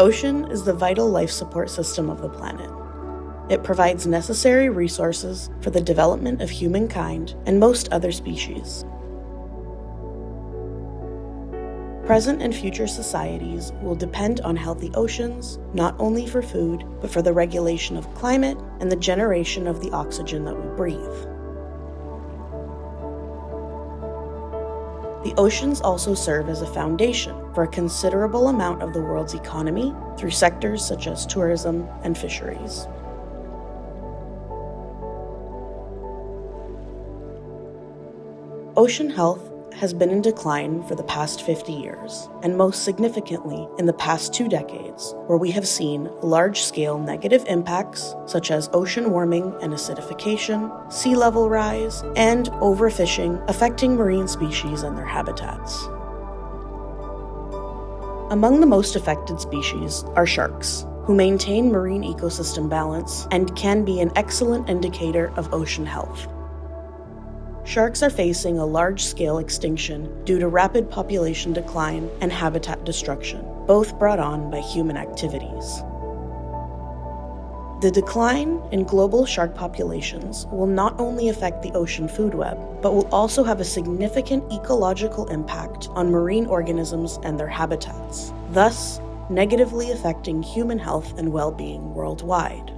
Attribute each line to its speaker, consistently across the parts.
Speaker 1: ocean is the vital life support system of the planet. It provides necessary resources for the development of humankind and most other species. Present and future societies will depend on healthy oceans, not only for food, but for the regulation of climate and the generation of the oxygen that we breathe. The oceans also serve as a foundation for a considerable amount of the world's economy through sectors such as tourism and fisheries. Ocean health has been in decline for the past 50 years, and most significantly in the past 2 decades, where we have seen large-scale negative impacts such as ocean warming and acidification, sea level rise, and overfishing affecting marine species and their habitats. Among the most affected species are sharks, who maintain marine ecosystem balance and can be an excellent indicator of ocean health. Sharks are facing a large-scale extinction due to rapid population decline and habitat destruction, both brought on by human activities. The decline in global shark populations will not only affect the ocean food web, but will also have a significant ecological impact on marine organisms and their habitats, thus negatively affecting human health and well-being worldwide.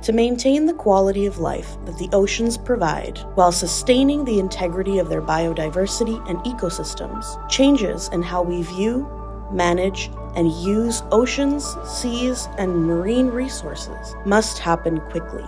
Speaker 1: To maintain the quality of life that the oceans provide while sustaining the integrity of their biodiversity and ecosystems, changes in how we view, manage, and use oceans, seas, and marine resources must happen quickly.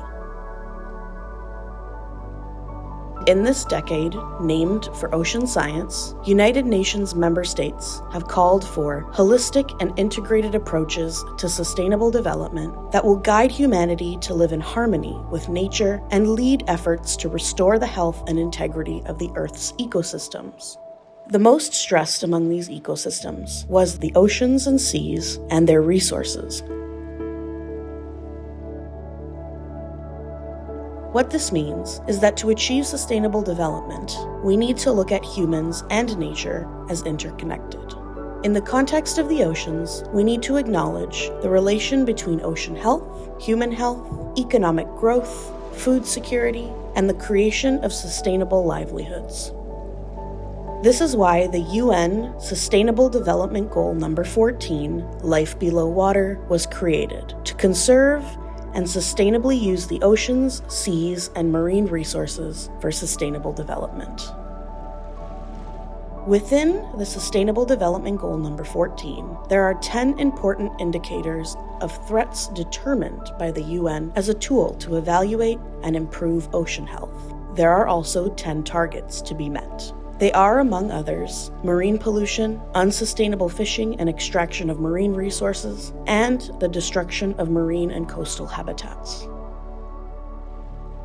Speaker 1: In this decade, named for ocean science, United Nations member states have called for holistic and integrated approaches to sustainable development that will guide humanity to live in harmony with nature and lead efforts to restore the health and integrity of the Earth's ecosystems. The most stressed among these ecosystems was the oceans and seas and their resources. What this means is that to achieve sustainable development, we need to look at humans and nature as interconnected. In the context of the oceans, we need to acknowledge the relation between ocean health, human health, economic growth, food security, and the creation of sustainable livelihoods. This is why the UN Sustainable Development Goal number 14, Life Below Water, was created to conserve and sustainably use the oceans, seas, and marine resources for sustainable development. Within the Sustainable Development Goal number 14, there are 10 important indicators of threats determined by the UN as a tool to evaluate and improve ocean health. There are also 10 targets to be met. They are, among others, marine pollution, unsustainable fishing and extraction of marine resources, and the destruction of marine and coastal habitats.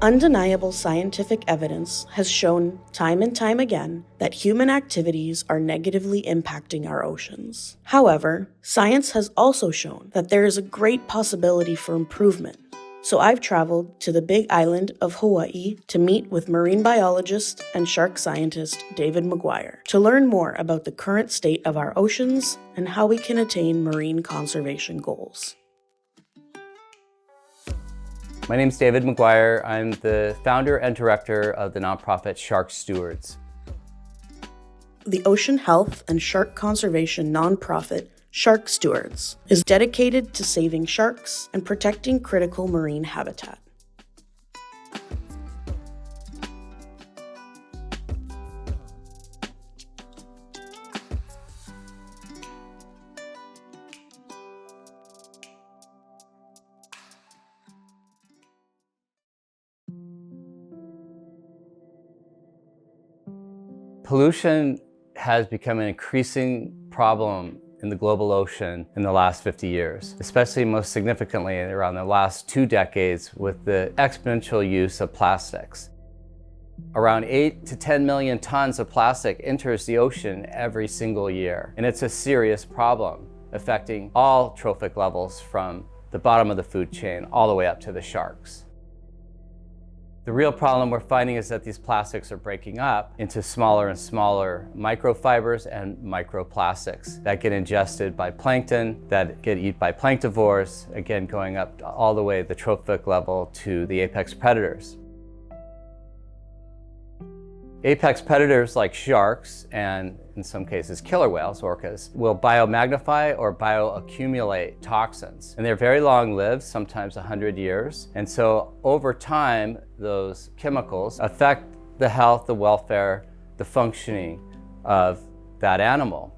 Speaker 1: Undeniable scientific evidence has shown time and time again that human activities are negatively impacting our oceans. However, science has also shown that there is a great possibility for improvement. So I've traveled to the Big Island of Hawaii to meet with marine biologist and shark scientist David McGuire to learn more about the current state of our oceans and how we can attain marine conservation goals.
Speaker 2: My name is David McGuire. I'm the founder and director of the nonprofit Shark Stewards.
Speaker 1: The ocean health and shark conservation nonprofit Shark Stewards is dedicated to saving sharks and protecting critical marine habitat.
Speaker 2: Pollution has become an increasing problem in the global ocean in the last 50 years, especially most significantly around the last 2 decades with the exponential use of plastics. Around 8 to 10 million tons of plastic enters the ocean every single year, and it's a serious problem affecting all trophic levels from the bottom of the food chain all the way up to the sharks. The real problem we're finding is that these plastics are breaking up into smaller and smaller microfibers and microplastics that get ingested by plankton, that get eaten by planktivores, again going up all the way at the trophic level to the apex predators. Apex predators like sharks and in some cases killer whales, orcas, will biomagnify or bioaccumulate toxins. And they're very long-lived, sometimes 100 years. And so over time, those chemicals affect the health, the welfare, the functioning of that animal.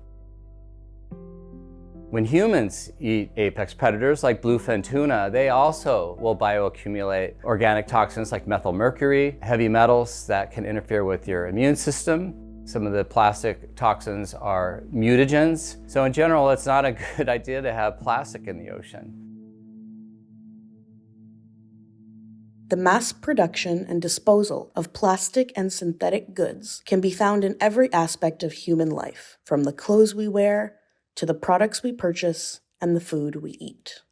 Speaker 2: When humans eat apex predators like bluefin tuna, they also will bioaccumulate organic toxins like methylmercury, heavy metals that can interfere with your immune system. Some of the plastic toxins are mutagens. So in general, it's not a good idea to have plastic in the ocean.
Speaker 1: The mass production and disposal of plastic and synthetic goods can be found in every aspect of human life, from the clothes we wear to the products we purchase and the food we eat.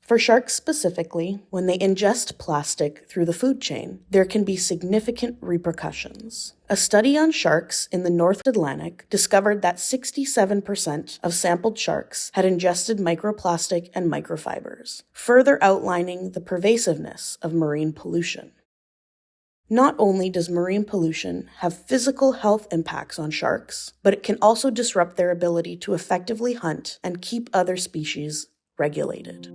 Speaker 1: For sharks specifically, when they ingest plastic through the food chain, there can be significant repercussions. A study on sharks in the North Atlantic discovered that 67% of sampled sharks had ingested microplastic and microfibers, further outlining the pervasiveness of marine pollution. Not only does marine pollution have physical health impacts on sharks, but it can also disrupt their ability to effectively hunt and keep other species regulated.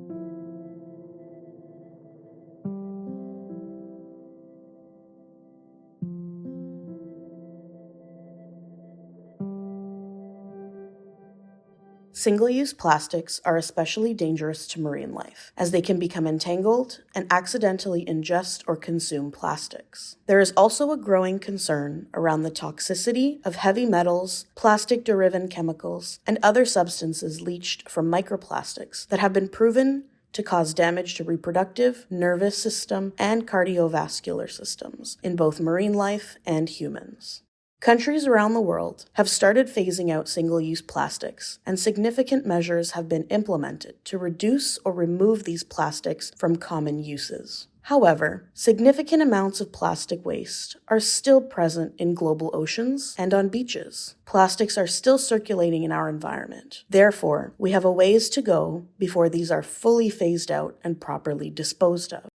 Speaker 1: Single-use plastics are especially dangerous to marine life, as they can become entangled and accidentally ingest or consume plastics. There is also a growing concern around the toxicity of heavy metals, plastic-derived chemicals, and other substances leached from microplastics that have been proven to cause damage to reproductive, nervous system, and cardiovascular systems in both marine life and humans. Countries around the world have started phasing out single-use plastics, and significant measures have been implemented to reduce or remove these plastics from common uses. However, significant amounts of plastic waste are still present in global oceans and on beaches. Plastics are still circulating in our environment. Therefore, we have a ways to go before these are fully phased out and properly disposed of.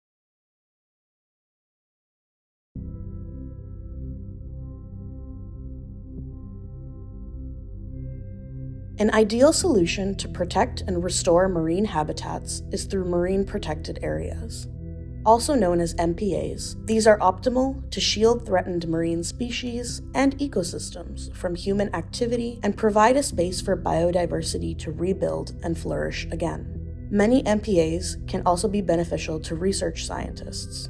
Speaker 1: An ideal solution to protect and restore marine habitats is through marine protected areas. Also known as MPAs, these are optimal to shield threatened marine species and ecosystems from human activity and provide a space for biodiversity to rebuild and flourish again. Many MPAs can also be beneficial to research scientists.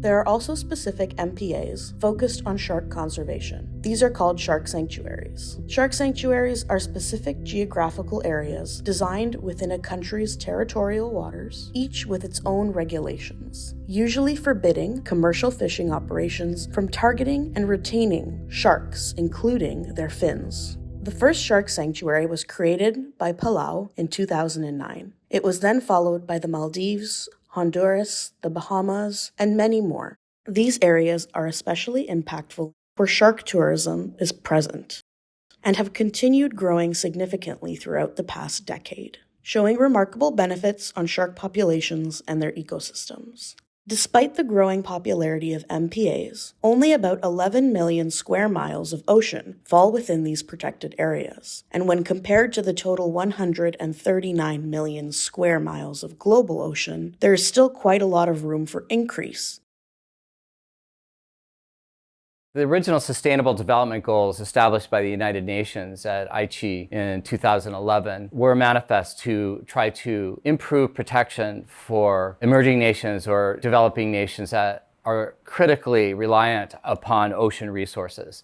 Speaker 1: There are also specific MPAs focused on shark conservation. These are called shark sanctuaries. Shark sanctuaries are specific geographical areas designed within a country's territorial waters, each with its own regulations, usually forbidding commercial fishing operations from targeting and retaining sharks, including their fins. The first shark sanctuary was created by Palau in 2009. It was then followed by the Maldives, Honduras, the Bahamas, and many more. These areas are especially impactful where shark tourism is present and have continued growing significantly throughout the past decade, showing remarkable benefits on shark populations and their ecosystems. Despite the growing popularity of MPAs, only about 11 million square miles of ocean fall within these protected areas. And when compared to the total 139 million square miles of global ocean, there is still quite a lot of room for increase.
Speaker 2: The original Sustainable Development Goals established by the United Nations at Aichi in 2011 were manifest to try to improve protection for emerging nations or developing nations that are critically reliant upon ocean resources.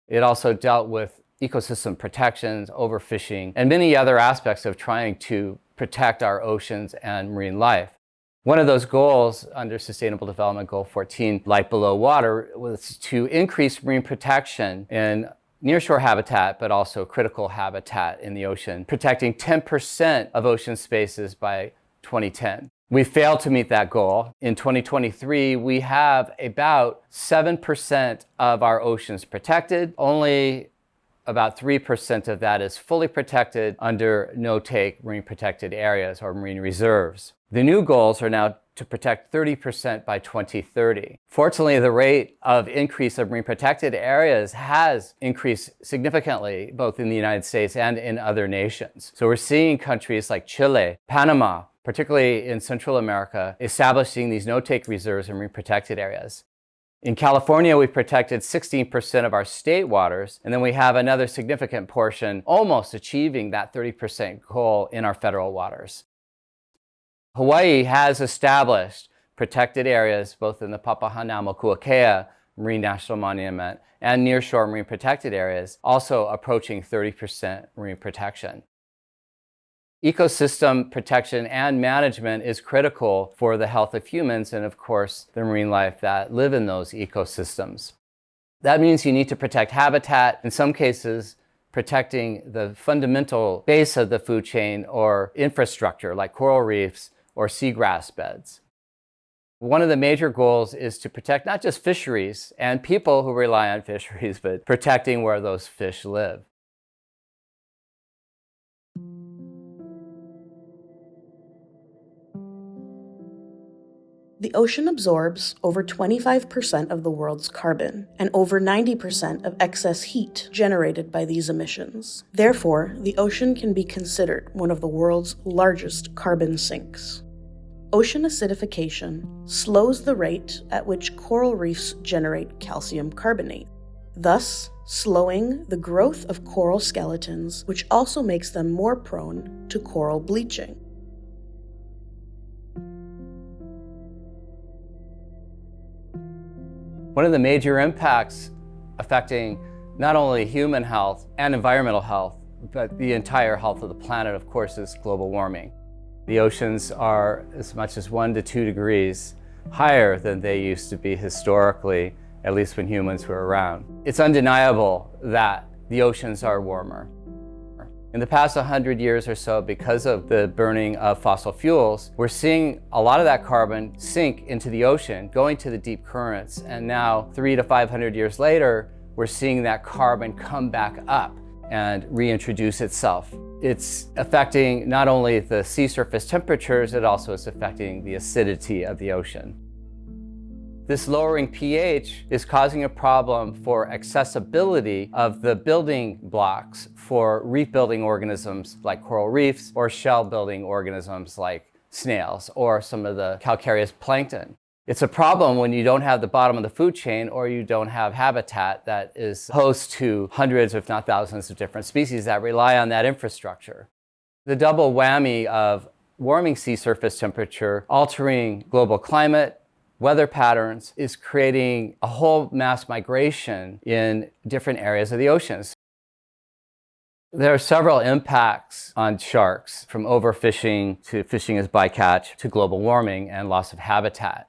Speaker 2: It also dealt with ecosystem protections, overfishing, and many other aspects of trying to protect our oceans and marine life. One of those goals under Sustainable Development Goal 14, Life Below Water, was to increase marine protection in nearshore habitat, but also critical habitat in the ocean, protecting 10% of ocean spaces by 2010. We failed to meet that goal. In 2023, we have about 7% of our oceans protected. Only about 3% of that is fully protected under no-take marine protected areas or marine reserves. The new goals are now to protect 30% by 2030. Fortunately, the rate of increase of marine protected areas has increased significantly, both in the United States and in other nations. So we're seeing countries like Chile, Panama, particularly in Central America, establishing these no-take reserves in marine protected areas. In California, we've protected 16% of our state waters, and then we have another significant portion almost achieving that 30% goal in our federal waters. Hawaii has established protected areas both in the Papahanaumokuakea Marine National Monument and nearshore marine protected areas, also approaching 30% marine protection. Ecosystem protection and management is critical for the health of humans and, of course, the marine life that live in those ecosystems. That means you need to protect habitat, in some cases protecting the fundamental base of the food chain or infrastructure like coral reefs or seagrass beds. One of the major goals is to protect not just fisheries and people who rely on fisheries, but protecting where those fish live.
Speaker 1: The ocean absorbs over 25% of the world's carbon and over 90% of excess heat generated by these emissions. Therefore, the ocean can be considered one of the world's largest carbon sinks. Ocean acidification slows the rate at which coral reefs generate calcium carbonate, thus slowing the growth of coral skeletons, which also makes them more prone to coral bleaching.
Speaker 2: One of the major impacts affecting not only human health and environmental health, but the entire health of the planet, of course, is global warming. The oceans are as much as 1 to 2 degrees higher than they used to be historically, at least when humans were around. It's undeniable that the oceans are warmer. In the past 100 years or so, because of the burning of fossil fuels, we're seeing a lot of that carbon sink into the ocean, going to the deep currents. And now, 300 to 500 years later, we're seeing that carbon come back up and reintroduce itself. It's affecting not only the sea surface temperatures, it also is affecting the acidity of the ocean. This lowering pH is causing a problem for accessibility of the building blocks for reef-building organisms like coral reefs or shell-building organisms like snails or some of the calcareous plankton. It's a problem when you don't have the bottom of the food chain or you don't have habitat that is host to hundreds, if not thousands, of different species that rely on that infrastructure. The double whammy of warming sea surface temperature, altering global climate, weather patterns is creating a whole mass migration in different areas of the oceans. There are several impacts on sharks, from overfishing to fishing as bycatch to global warming and loss of habitat.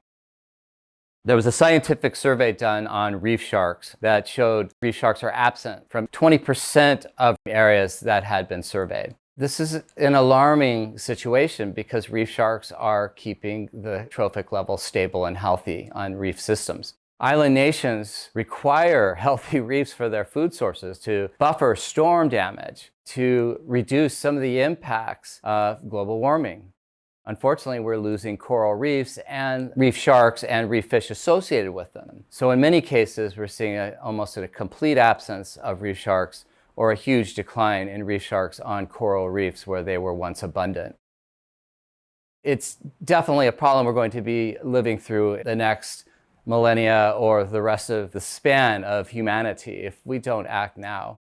Speaker 2: There was a scientific survey done on reef sharks that showed reef sharks are absent from 20% of areas that had been surveyed. This is an alarming situation because reef sharks are keeping the trophic level stable and healthy on reef systems. Island nations require healthy reefs for their food sources to buffer storm damage, to reduce some of the impacts of global warming. Unfortunately, we're losing coral reefs and reef sharks and reef fish associated with them. So in many cases, we're seeing almost a complete absence of reef sharks or a huge decline in reef sharks on coral reefs where they were once abundant. It's definitely a problem we're going to be living through the next millennia or the rest of the span of humanity if we don't act now.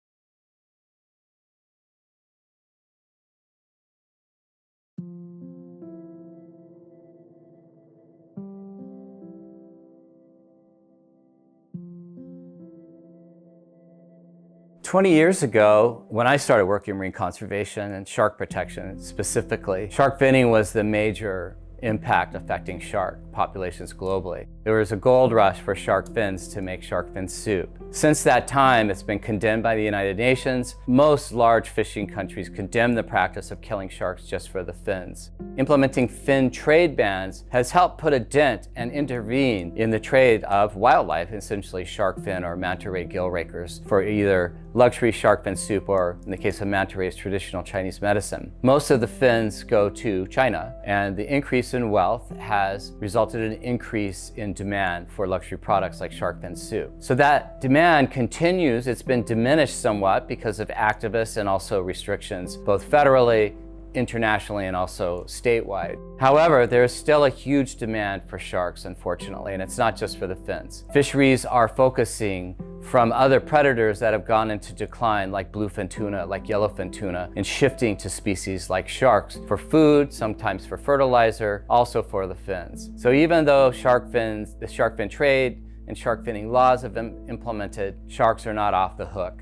Speaker 2: "20 years ago, when I started working in marine conservation and shark protection specifically, shark finning was the major impact affecting shark populations globally. There was a gold rush for shark fins to make shark fin soup. Since that time, it's been condemned by the United Nations. Most large fishing countries condemn the practice of killing sharks just for the fins. Implementing fin trade bans has helped put a dent and intervene in the trade of wildlife, essentially shark fin or manta ray gill rakers, for either luxury shark fin soup or, in the case of manta rays, traditional Chinese medicine. Most of the fins go to China, and the increase in wealth has resulted in an increase in demand for luxury products like shark fin soup. So that demand continues. It's been diminished somewhat because of activists and also restrictions, both federally, internationally, and also statewide. However, there is still a huge demand for sharks, unfortunately, and it's not just for the fins. Fisheries are focusing from other predators that have gone into decline, like bluefin tuna, like yellowfin tuna, and shifting to species like sharks for food, sometimes for fertilizer, also for the fins. So even though shark fins, the shark fin trade and shark finning laws have been implemented, sharks are not off the hook.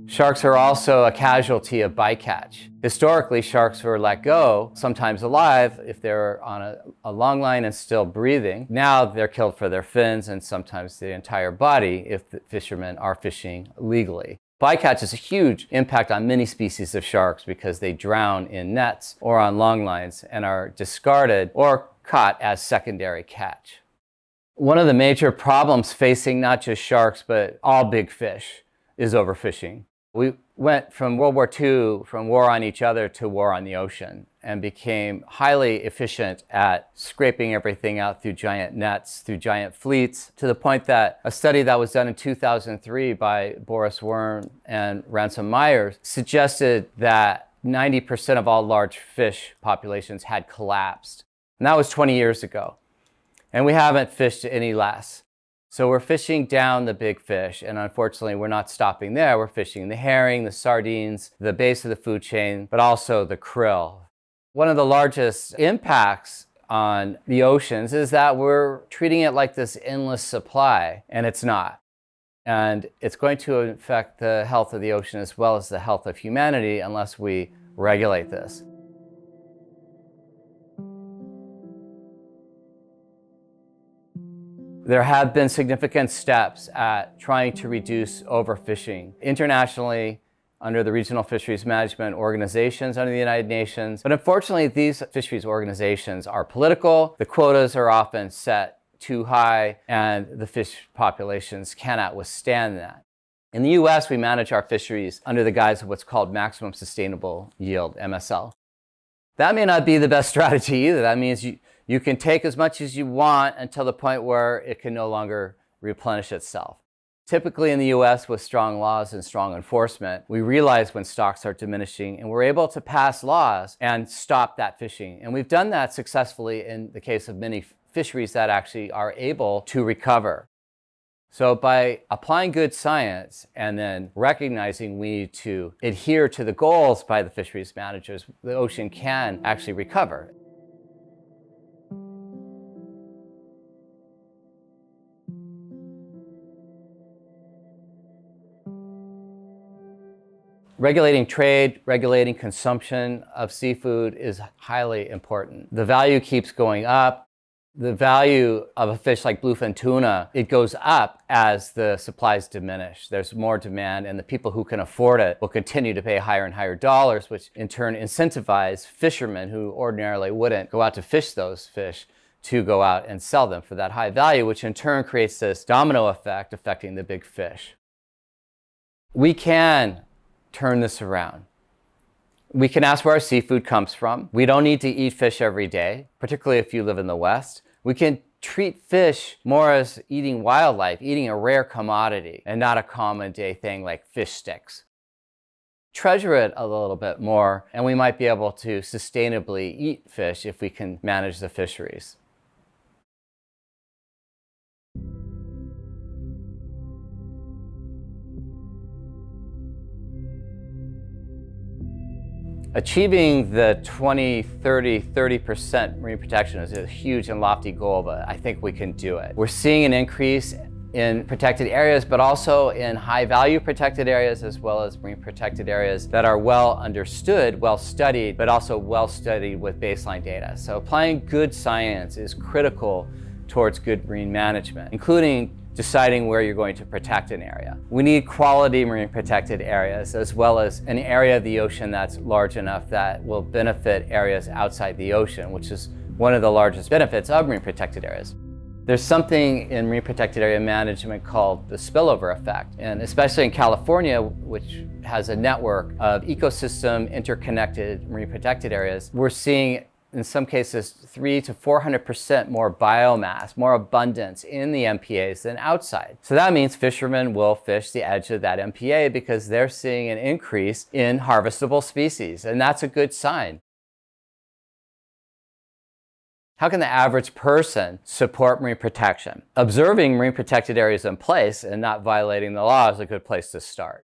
Speaker 2: Sharks are also a casualty of bycatch. Historically, sharks were let go, sometimes alive, if they're on a long line and still breathing. Now they're killed for their fins and sometimes the entire body if the fishermen are fishing legally. Bycatch has a huge impact on many species of sharks because they drown in nets or on long lines and are discarded or caught as secondary catch. One of the major problems facing not just sharks, but all big fish is overfishing. We went from World War II, from war on each other to war on the ocean, and became highly efficient at scraping everything out through giant nets, through giant fleets, to the point that a study that was done in 2003 by Boris Wern and Ransom Myers suggested that 90% of all large fish populations had collapsed. And that was 20 years ago. And we haven't fished any less. So we're fishing down the big fish, and unfortunately we're not stopping there. We're fishing the herring, the sardines, the base of the food chain, but also the krill. One of the largest impacts on the oceans is that we're treating it like this endless supply, and it's not. And it's going to affect the health of the ocean as well as the health of humanity unless we regulate this. There have been significant steps at trying to reduce overfishing internationally under the regional fisheries management organizations under the United Nations. But unfortunately, these fisheries organizations are political. The quotas are often set too high, and the fish populations cannot withstand that. In the US, we manage our fisheries under the guise of what's called maximum sustainable yield, MSL. That may not be the best strategy either. That means you can take as much as you want until the point where it can no longer replenish itself. Typically in the US, with strong laws and strong enforcement, we realize when stocks are diminishing and we're able to pass laws and stop that fishing. And we've done that successfully in the case of many fisheries that actually are able to recover. So by applying good science and then recognizing we need to adhere to the goals by the fisheries managers, the ocean can actually recover. Regulating trade, regulating consumption of seafood is highly important. The value keeps going up. The value of a fish like bluefin tuna, it goes up as the supplies diminish. There's more demand, and the people who can afford it will continue to pay higher and higher dollars, which in turn incentivize fishermen who ordinarily wouldn't go out to fish those fish to go out and sell them for that high value, which in turn creates this domino effect affecting the big fish. We can turn this around. We can ask where our seafood comes from. We don't need to eat fish every day, particularly if you live in the West. We can treat fish more as eating wildlife, eating a rare commodity, and not a common day thing like fish sticks. Treasure it a little bit more, and we might be able to sustainably eat fish if we can manage the fisheries. Achieving the 30% marine protection is a huge and lofty goal, but I think we can do it. We're seeing an increase in protected areas, but also in high-value protected areas, as well as marine protected areas that are well understood, well studied, but also well studied with baseline data. So applying good science is critical towards good marine management, including deciding where you're going to protect an area. We need quality marine protected areas, as well as an area of the ocean that's large enough that will benefit areas outside the ocean, which is one of the largest benefits of marine protected areas. There's something in marine protected area management called the spillover effect, and especially in California, which has a network of ecosystem interconnected marine protected areas, we're seeing in some cases 300% to 400% more biomass, more abundance in the MPAs than outside. So that means fishermen will fish the edge of that MPA because they're seeing an increase in harvestable species, and that's a good sign. How can the average person support marine protection? Observing marine protected areas in place and not violating the law is a good place to start.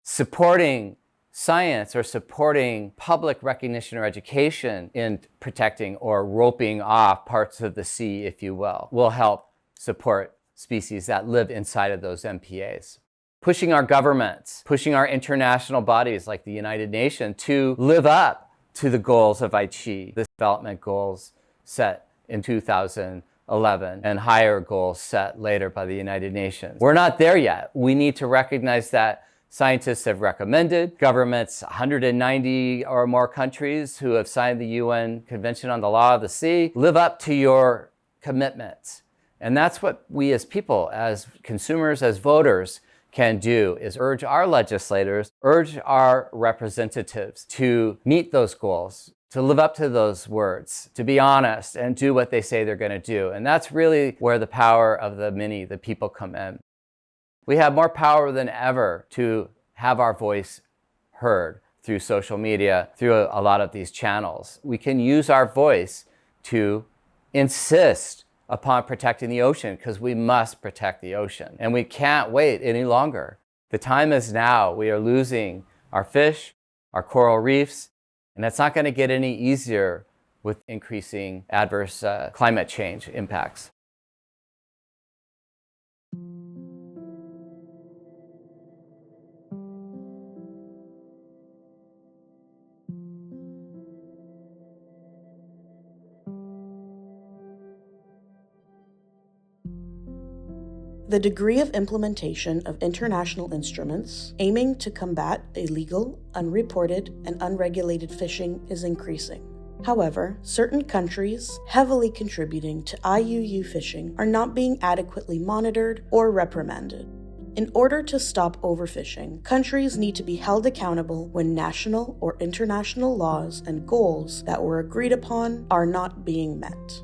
Speaker 2: Supporting science or supporting public recognition or education in protecting or roping off parts of the sea, if you will help support species that live inside of those MPAs. Pushing our governments, pushing our international bodies like the United Nations to live up to the goals of Aichi, the development goals set in 2011 and higher goals set later by the United Nations. We're not there yet. We need to recognize that scientists have recommended, governments, 190 or more countries who have signed the UN Convention on the Law of the Sea, live up to your commitments. And that's what we as people, as consumers, as voters, can do, is urge our legislators, urge our representatives to meet those goals, to live up to those words, to be honest and do what they say they're going to do. And that's really where the power of the many, the people, come in. We have more power than ever to have our voice heard through social media, through a lot of these channels. We can use our voice to insist upon protecting the ocean because we must protect the ocean. And we can't wait any longer. The time is now. We are losing our fish, our coral reefs, and it's not going to get any easier with increasing adverse climate change impacts.
Speaker 1: The degree of implementation of international instruments aiming to combat illegal, unreported, and unregulated fishing is increasing. However, certain countries heavily contributing to IUU fishing are not being adequately monitored or reprimanded. In order to stop overfishing, countries need to be held accountable when national or international laws and goals that were agreed upon are not being met.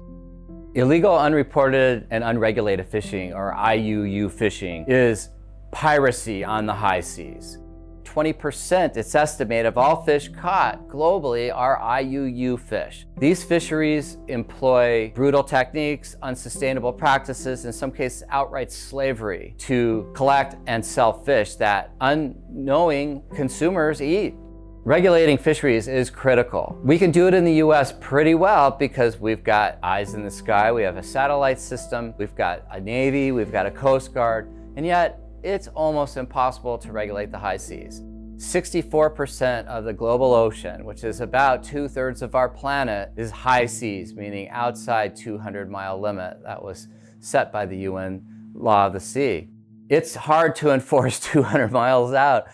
Speaker 2: Illegal, unreported, and unregulated fishing, or IUU fishing, is piracy on the high seas. 20%, it's estimated, of all fish caught globally are IUU fish. These fisheries employ brutal techniques, unsustainable practices, in some cases outright slavery, to collect and sell fish that unknowing consumers eat. Regulating fisheries is critical. We can do it in the US pretty well because we've got eyes in the sky, we have a satellite system, we've got a Navy, we've got a Coast Guard, and yet it's almost impossible to regulate the high seas. 64% of the global ocean, which is about 2/3 of our planet, is high seas, meaning outside 200-mile limit that was set by the UN Law of the Sea. It's hard to enforce 200 miles out.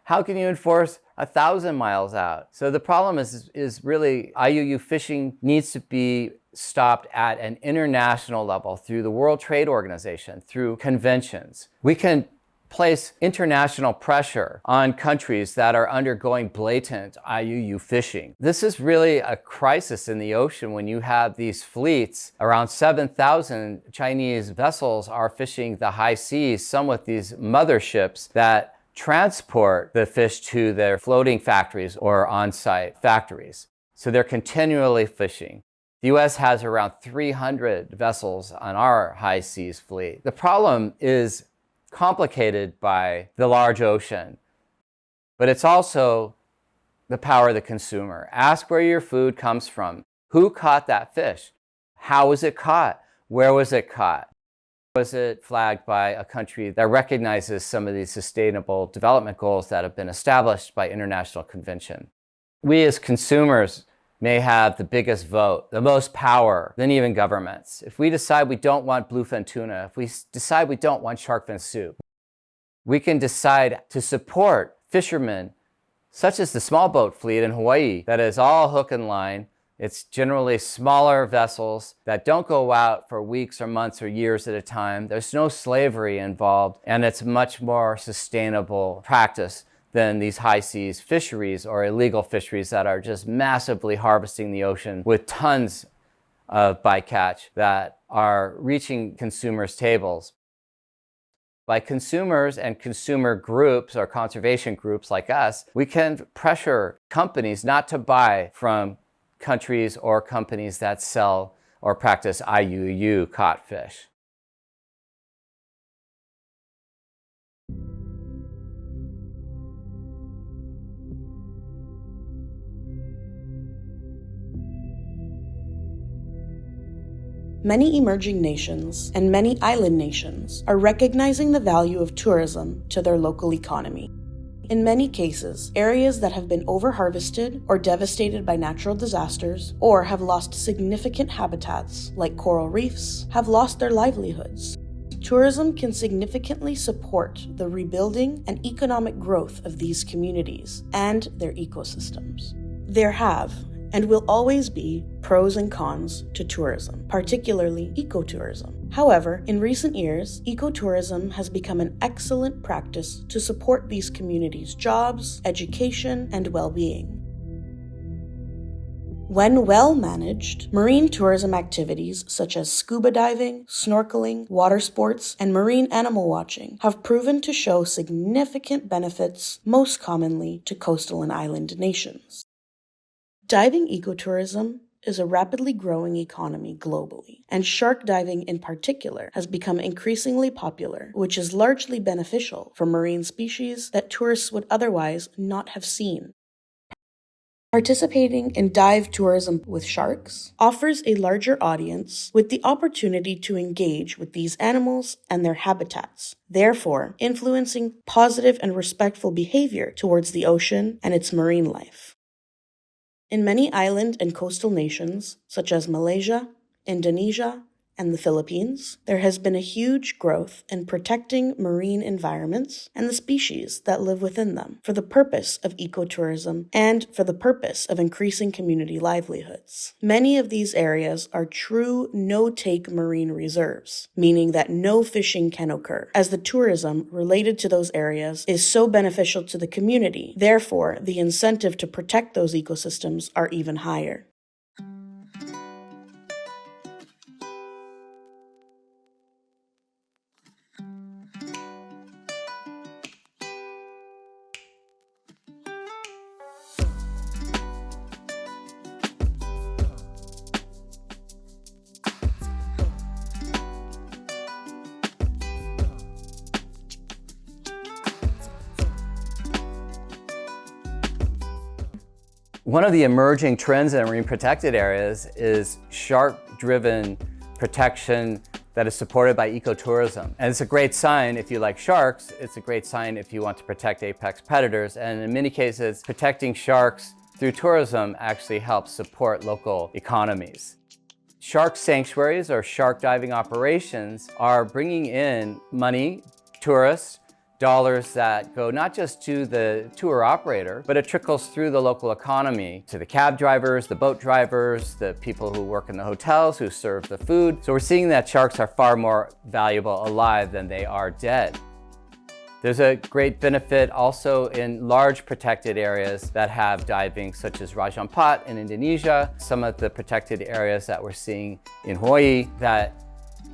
Speaker 2: How can you enforce 1,000 miles out? So the problem is really IUU fishing needs to be stopped at an international level through the World Trade Organization, through conventions. We can place international pressure on countries that are undergoing blatant IUU fishing. This is really a crisis in the ocean when you have these fleets. Around 7,000 Chinese vessels are fishing the high seas, some with these motherships that transport the fish to their floating factories or on-site factories. So they're continually fishing. The US has around 300 vessels on our high seas fleet. The problem is complicated by the large ocean, but it's also the power of the consumer. Ask where your food comes from. Who caught that fish? How was it caught? Where was it caught? Was it flagged by a country that recognizes some of these sustainable development goals that have been established by international convention? We as consumers may have the biggest vote, the most power than even governments. If we decide we don't want bluefin tuna, if we decide we don't want shark fin soup, we can decide to support fishermen such as the small boat fleet in Hawaii that is all hook and line. It's generally smaller vessels that don't go out for weeks or months or years at a time. There's no slavery involved, and it's much more sustainable practice than these high seas fisheries or illegal fisheries that are just massively harvesting the ocean with tons of bycatch that are reaching consumers' tables. By consumers and consumer groups or conservation groups like us, we can pressure companies not to buy from countries or companies that sell or practice IUU caught fish.
Speaker 1: Many emerging nations and many island nations are recognizing the value of tourism to their local economy. In many cases, areas that have been overharvested or devastated by natural disasters or have lost significant habitats, like coral reefs, have lost their livelihoods. Tourism can significantly support the rebuilding and economic growth of these communities and their ecosystems. There have and will always be pros and cons to tourism, particularly ecotourism. However, in recent years, ecotourism has become an excellent practice to support these communities' jobs, education, and well-being. When well managed, marine tourism activities such as scuba diving, snorkeling, water sports, and marine animal watching have proven to show significant benefits, most commonly to coastal and island nations. Diving ecotourism is a rapidly growing economy globally, and shark diving in particular has become increasingly popular, which is largely beneficial for marine species that tourists would otherwise not have seen. Participating in dive tourism with sharks offers a larger audience with the opportunity to engage with these animals and their habitats, therefore influencing positive and respectful behavior towards the ocean and its marine life. In many island and coastal nations, such as Malaysia, Indonesia, and the Philippines, there has been a huge growth in protecting marine environments and the species that live within them for the purpose of ecotourism and for the purpose of increasing community livelihoods. Many of these areas are true no-take marine reserves, meaning that no fishing can occur, as the tourism related to those areas is so beneficial to the community. Therefore, the incentive to protect those ecosystems are even higher.
Speaker 2: One of the emerging trends in marine protected areas is shark-driven protection that is supported by ecotourism. And it's a great sign if you like sharks. It's a great sign if you want to protect apex predators. And in many cases, protecting sharks through tourism actually helps support local economies. Shark sanctuaries or shark diving operations are bringing in money, tourists, dollars that go not just to the tour operator, but it trickles through the local economy to the cab drivers, the boat drivers, the people who work in the hotels, who serve the food. So we're seeing that sharks are far more valuable alive than they are dead. There's a great benefit also in large protected areas that have diving, such as Raja Ampat in Indonesia, some of the protected areas that we're seeing in Hawaii, that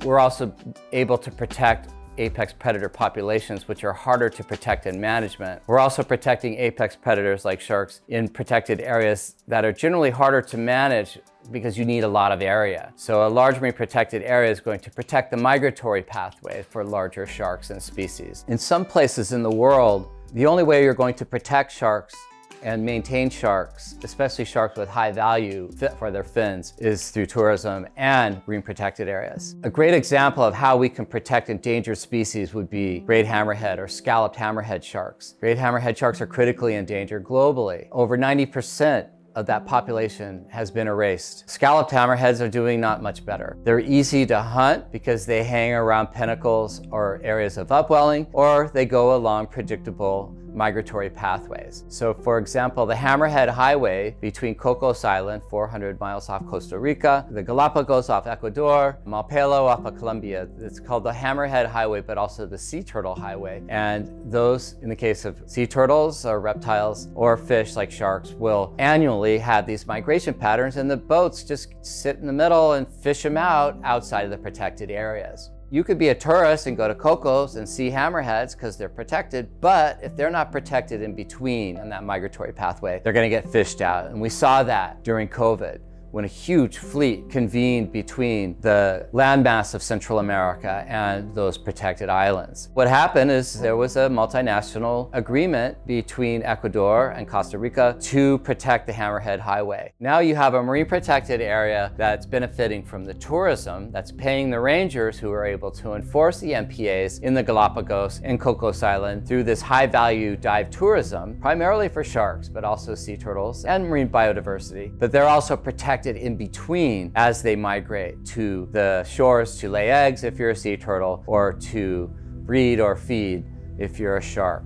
Speaker 2: we're also able to protect apex predator populations, which are harder to protect in management. We're also protecting apex predators like sharks in protected areas that are generally harder to manage because you need a lot of area. So a large marine protected area is going to protect the migratory pathway for larger sharks and species. In some places in the world, the only way you're going to protect sharks and maintain sharks, especially sharks with high value fit for their fins, is through tourism and marine protected areas. A great example of how we can protect endangered species would be great hammerhead or scalloped hammerhead sharks. Great hammerhead sharks are critically endangered globally. Over 90% of that population has been erased. Scalloped hammerheads are doing not much better. They're easy to hunt because they hang around pinnacles or areas of upwelling, or they go along predictable migratory pathways. So for example, the Hammerhead Highway between Cocos Island, 400 miles off Costa Rica, the Galapagos off Ecuador, Malpelo off of Colombia. It's called the Hammerhead Highway, but also the Sea Turtle Highway. And those, in the case of sea turtles or reptiles or fish like sharks, will annually have these migration patterns, and the boats just sit in the middle and fish them out outside of the protected areas. You could be a tourist and go to Cocos and see hammerheads because they're protected, but if they're not protected in between on that migratory pathway, they're going to get fished out. And we saw that during COVID, when a huge fleet convened between the landmass of Central America and those protected islands. What happened is there was a multinational agreement between Ecuador and Costa Rica to protect the Hammerhead Highway. Now you have a marine protected area that's benefiting from the tourism, that's paying the rangers who are able to enforce the MPAs in the Galapagos and Cocos Island through this high value dive tourism, primarily for sharks, but also sea turtles and marine biodiversity. But they're also protected in between as they migrate to the shores to lay eggs if you're a sea turtle, or to breed or feed if you're a shark.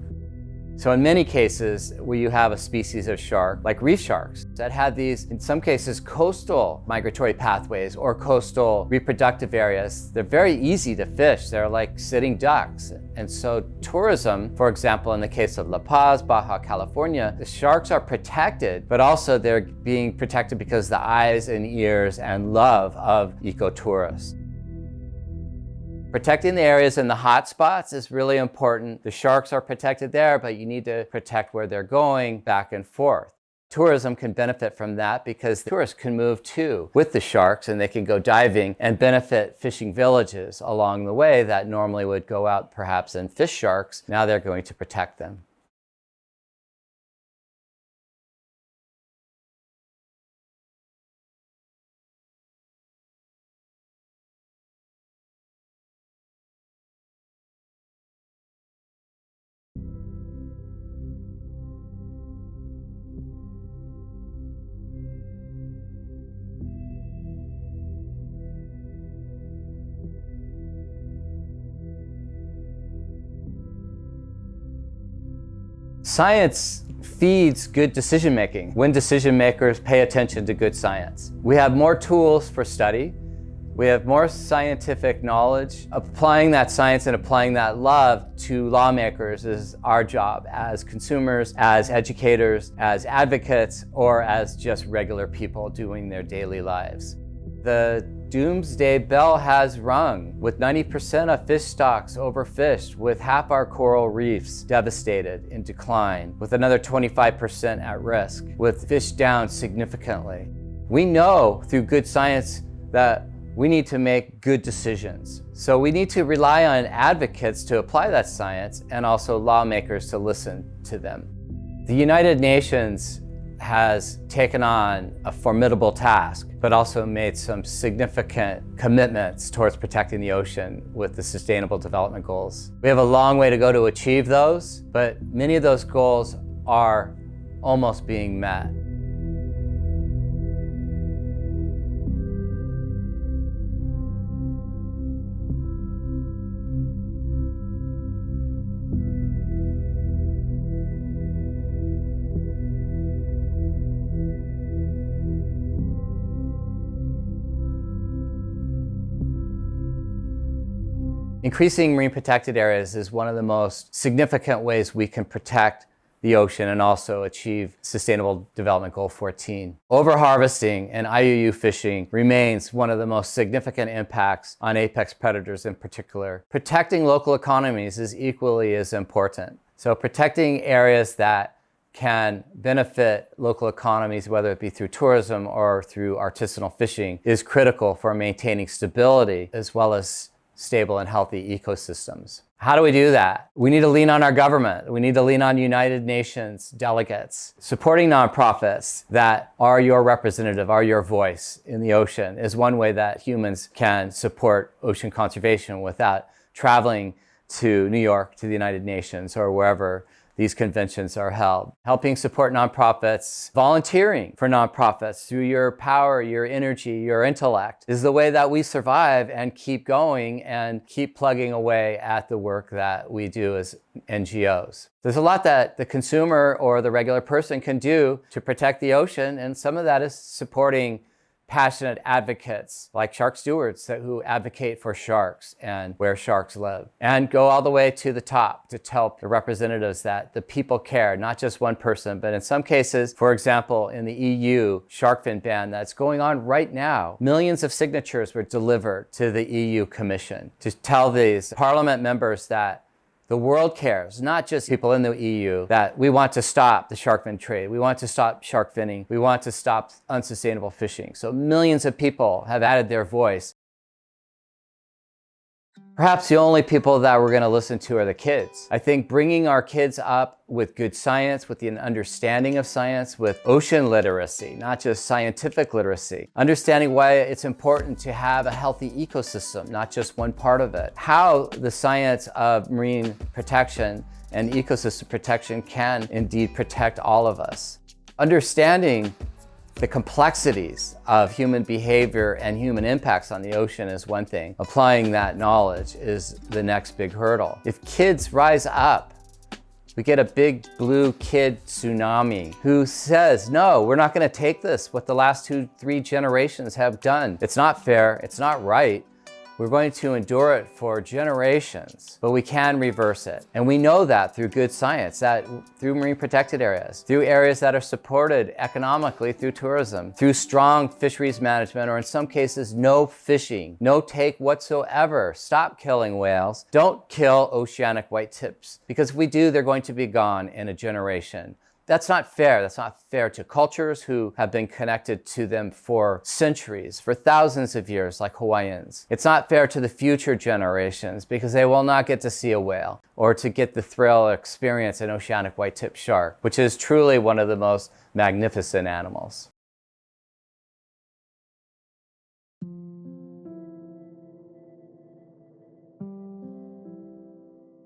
Speaker 2: So in many cases where you have a species of shark, like reef sharks, that have these, in some cases, coastal migratory pathways or coastal reproductive areas, they're very easy to fish. They're like sitting ducks. And so tourism, for example, in the case of La Paz, Baja California, the sharks are protected, but also they're being protected because of the eyes and ears and love of ecotourists. Protecting the areas in the hot spots is really important. The sharks are protected there, but you need to protect where they're going back and forth. Tourism can benefit from that because tourists can move too with the sharks, and they can go diving and benefit fishing villages along the way that normally would go out perhaps and fish sharks. Now they're going to protect them. Science feeds good decision making when decision makers pay attention to good science. We have more tools for study. We have more scientific knowledge. Applying that science and applying that love to lawmakers is our job as consumers, as educators, as advocates, or as just regular people doing their daily lives. The doomsday bell has rung, with 90% of fish stocks overfished, with half our coral reefs devastated, in decline, with another 25% at risk, with fish down significantly. We know through good science that we need to make good decisions. So we need to rely on advocates to apply that science and also lawmakers to listen to them. The United Nations has taken on a formidable task, but also made some significant commitments towards protecting the ocean with the Sustainable Development Goals. We have a long way to go to achieve those, but many of those goals are almost being met. Increasing marine protected areas is one of the most significant ways we can protect the ocean and also achieve Sustainable Development Goal 14. Overharvesting and IUU fishing remains one of the most significant impacts on apex predators in particular. Protecting local economies is equally as important. So protecting areas that can benefit local economies, whether it be through tourism or through artisanal fishing, is critical for maintaining stability as well as stable and healthy ecosystems. How do we do that? We need to lean on our government. We need to lean on United Nations delegates. Supporting nonprofits that are your representative, are your voice in the ocean is one way that humans can support ocean conservation without traveling to New York, to the United Nations, or wherever these conventions are held. Helping support nonprofits, volunteering for nonprofits through your power, your energy, your intellect is the way that we survive and keep going and keep plugging away at the work that we do as NGOs. There's a lot that the consumer or the regular person can do to protect the ocean, and some of that is supporting passionate advocates like Shark Stewards who advocate for sharks and where sharks live, and go all the way to the top to tell the representatives that the people care, not just one person, but in some cases, for example, in the EU shark fin ban that's going on right now, millions of signatures were delivered to the EU Commission to tell these parliament members that the world cares, not just people in the EU, that we want to stop the shark fin trade. We want to stop shark finning. We want to stop unsustainable fishing. So millions of people have added their voice. Perhaps the only people that we're going to listen to are the kids. I think bringing our kids up with good science, with an understanding of science, with ocean literacy, not just scientific literacy, understanding why it's important to have a healthy ecosystem, not just one part of it, how the science of marine protection and ecosystem protection can indeed protect all of us. Understanding the complexities of human behavior and human impacts on the ocean is one thing. Applying that knowledge is the next big hurdle. If kids rise up, we get a big blue kid tsunami who says, no, we're not going to take this, what the last 2-3 generations have done. It's not fair, it's not right. We're going to endure it for generations, but we can reverse it. And we know that through good science, that through marine protected areas, through areas that are supported economically through tourism, through strong fisheries management, or in some cases, no fishing, no take whatsoever. Stop killing whales. Don't kill oceanic white tips, because if we do, they're going to be gone in a generation. That's not fair. That's not fair to cultures who have been connected to them for centuries, for thousands of years, like Hawaiians. It's not fair to the future generations because they will not get to see a whale or to get the thrill or experience an oceanic white-tip shark, which is truly one of the most magnificent animals.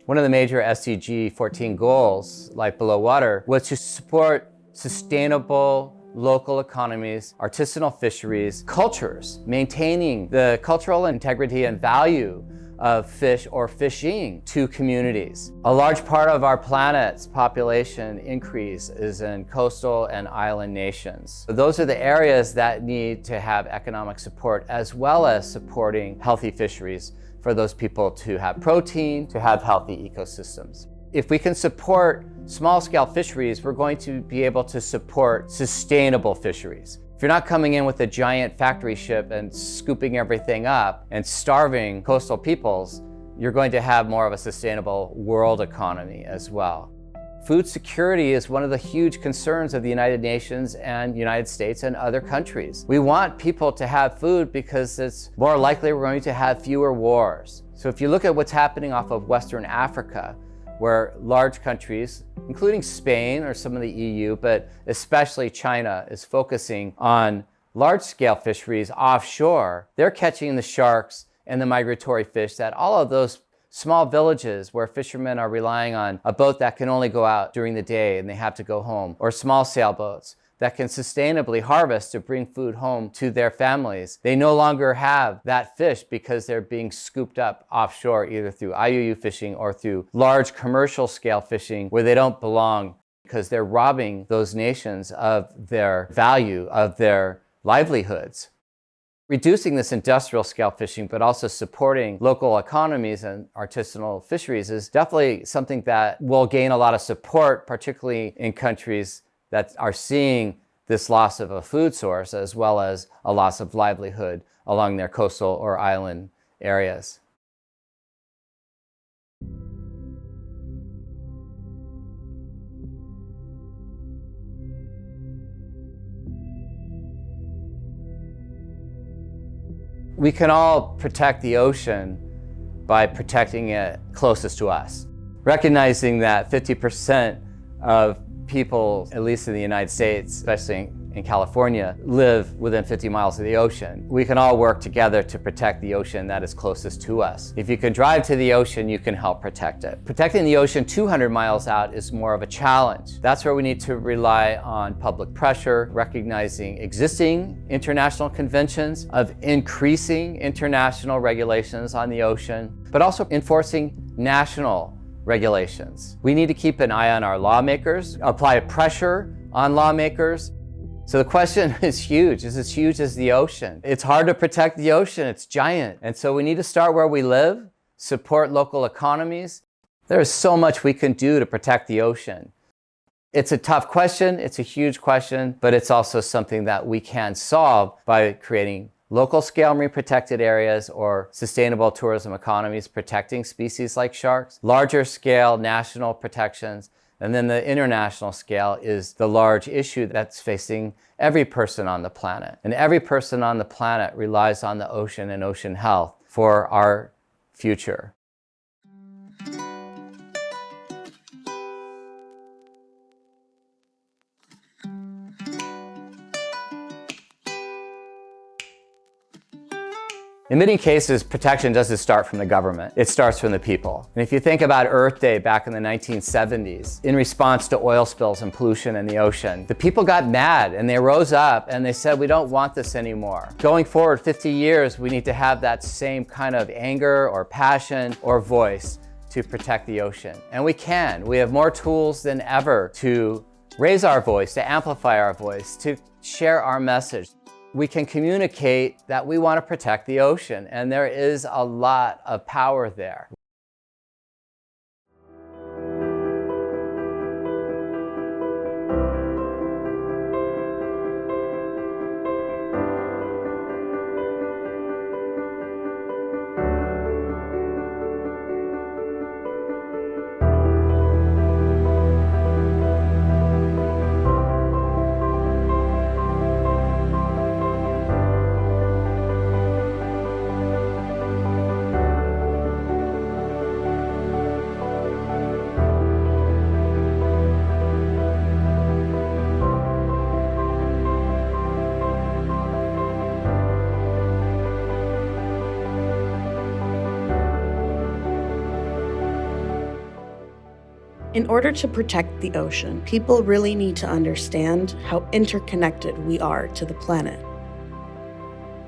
Speaker 2: One of the major SDG 14 goals, Life Below Water, was to support sustainable local economies, artisanal fisheries, cultures, maintaining the cultural integrity and value of fish or fishing to communities. A large part of our planet's population increase is in coastal and island nations. So those are the areas that need to have economic support, as well as supporting healthy fisheries for those people to have protein, to have healthy ecosystems. If we can support small-scale fisheries, we're going to be able to support sustainable fisheries. If you're not coming in with a giant factory ship and scooping everything up and starving coastal peoples, you're going to have more of a sustainable world economy as well. Food security is one of the huge concerns of the United Nations and United States and other countries. We want people to have food because it's more likely we're going to have fewer wars. So if you look at what's happening off of Western Africa, where large countries, including Spain or some of the EU, but especially China, is focusing on large-scale fisheries offshore, they're catching the sharks and the migratory fish that all of those small villages where fishermen are relying on a boat that can only go out during the day and they have to go home, or small sailboats that can sustainably harvest to bring food home to their families. They no longer have that fish because they're being scooped up offshore, either through IUU fishing or through large commercial scale fishing where they don't belong, because they're robbing those nations of their value, of their livelihoods. Reducing this industrial scale fishing, but also supporting local economies and artisanal fisheries is definitely something that will gain a lot of support, particularly in countries that are seeing this loss of a food source as well as a loss of livelihood along their coastal or island areas. We can all protect the ocean by protecting it closest to us. Recognizing that 50% of people, at least in the United States, especially in California, live within 50 miles of the ocean. We can all work together to protect the ocean that is closest to us. If you can drive to the ocean, you can help protect it. Protecting the ocean 200 miles out is more of a challenge. That's where we need to rely on public pressure, recognizing existing international conventions of increasing international regulations on the ocean, but also enforcing national regulations. We need to keep an eye on our lawmakers, apply pressure on lawmakers. So the question is huge. It's as huge as the ocean. It's hard to protect the ocean. It's giant. And so we need to start where we live, support local economies. There is so much we can do to protect the ocean. It's a tough question. It's a huge question, but it's also something that we can solve by creating local scale marine protected areas or sustainable tourism economies protecting species like sharks, larger scale national protections. And then the international scale is the large issue that's facing every person on the planet. And every person on the planet relies on the ocean and ocean health for our future. In many cases, protection doesn't start from the government. It starts from the people. And if you think about Earth Day back in the 1970s, in response to oil spills and pollution in the ocean, the people got mad and they rose up and they said, we don't want this anymore. Going forward 50 years, we need to have that same kind of anger or passion or voice to protect the ocean. And we can. We have more tools than ever to raise our voice, to amplify our voice, to share our message. We can communicate that we want to protect the ocean, and there is a lot of power there.
Speaker 1: In order to protect the ocean, people really need to understand how interconnected we are to the planet.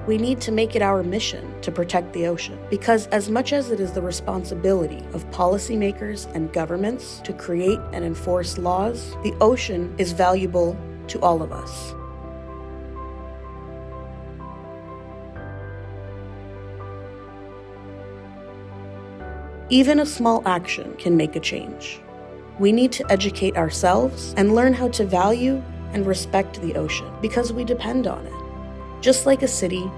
Speaker 1: We need to make it our mission to protect the ocean, because as much as it is the responsibility of policymakers and governments to create and enforce laws, the ocean is valuable to all of us. Even a small action can make a change. We need to educate ourselves and learn how to value and respect the ocean because we depend on it. Just like a city,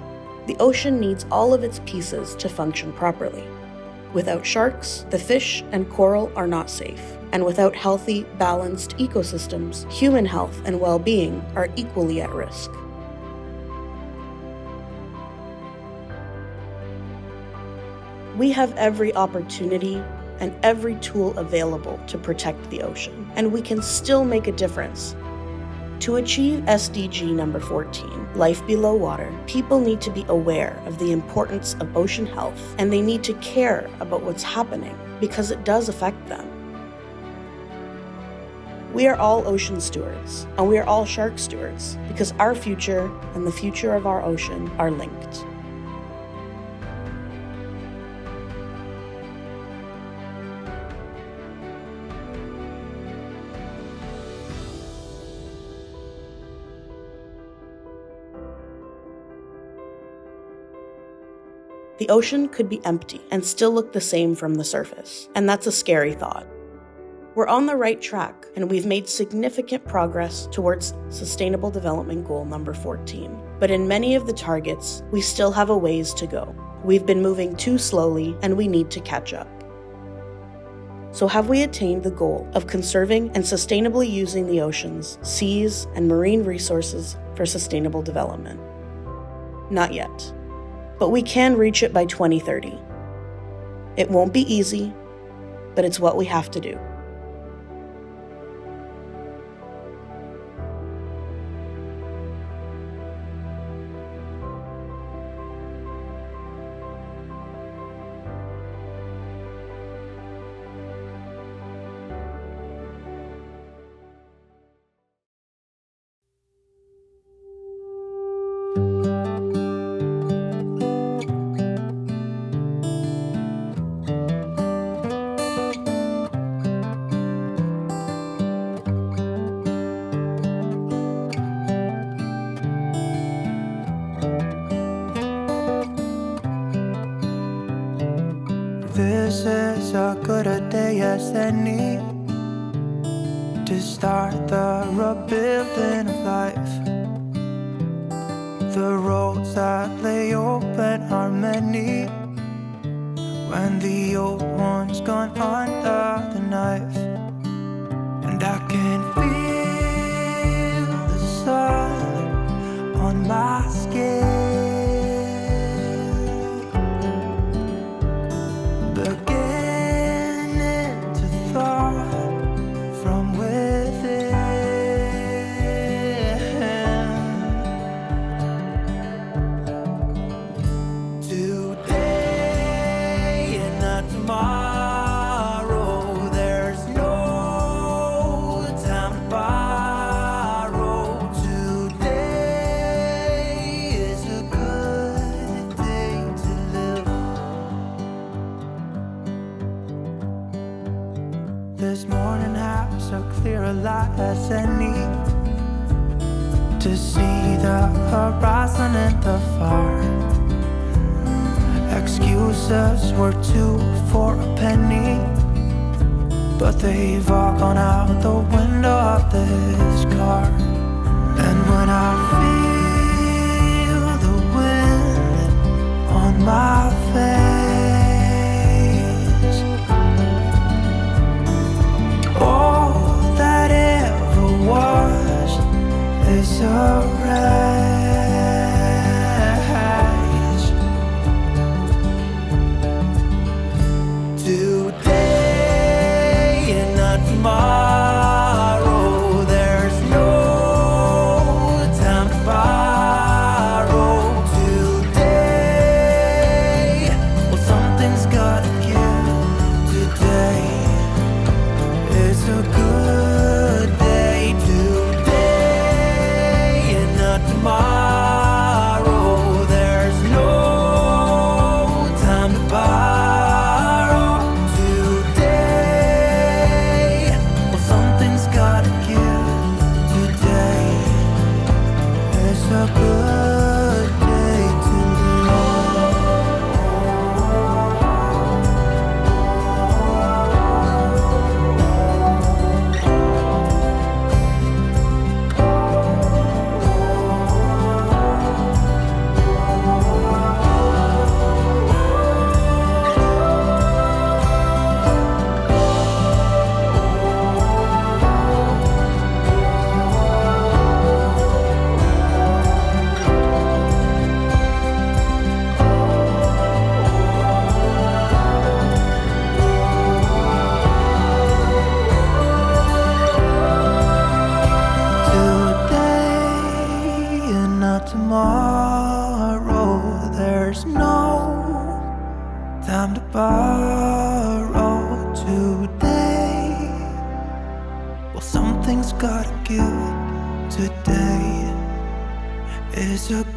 Speaker 1: the ocean needs all of its pieces to function properly. Without sharks, the fish and coral are not safe. And without healthy, balanced ecosystems, human health and well-being are equally at risk. We have every opportunity and every tool available to protect the ocean, and we can still make a difference. To achieve SDG number 14, life below water, people need to be aware of the importance of ocean health, and they need to care about what's happening because it does affect them. We are all ocean stewards, and we are all shark stewards because our future and the future of our ocean are linked. The ocean could be empty and still look the same from the surface, and that's a scary thought. We're on the right track, and we've made significant progress towards Sustainable Development Goal number 14. But in many of the targets, we still have a ways to go. We've been moving too slowly, and we need to catch up. So have we attained the goal of conserving and sustainably using the oceans, seas, and marine resources for sustainable development? Not yet. But we can reach it by 2030. It won't be easy, but it's what we have to do.
Speaker 3: This is as good a day as any to start the rebuilding of life. The roads that lay open are many when the old one's gone under the knife. And I can feel the sun on my skin, beginning to thaw from within. Today and not tomorrow, there's no time to borrow. Today is a good day to live. This morning has a clearer light as any to see the horizon in the far. Excuses were 2 for a penny, but they've all gone out the window of this car. And when I feel the wind on my face, all that ever was is a wreck. Today and not tomorrow, there's no time to borrow. Today, well, something's gotta give. Today is a good day. Today and not tomorrow, there's no time to borrow. A good day to tomorrow, there's no time to borrow. Today, well, something's gotta give. Today is a good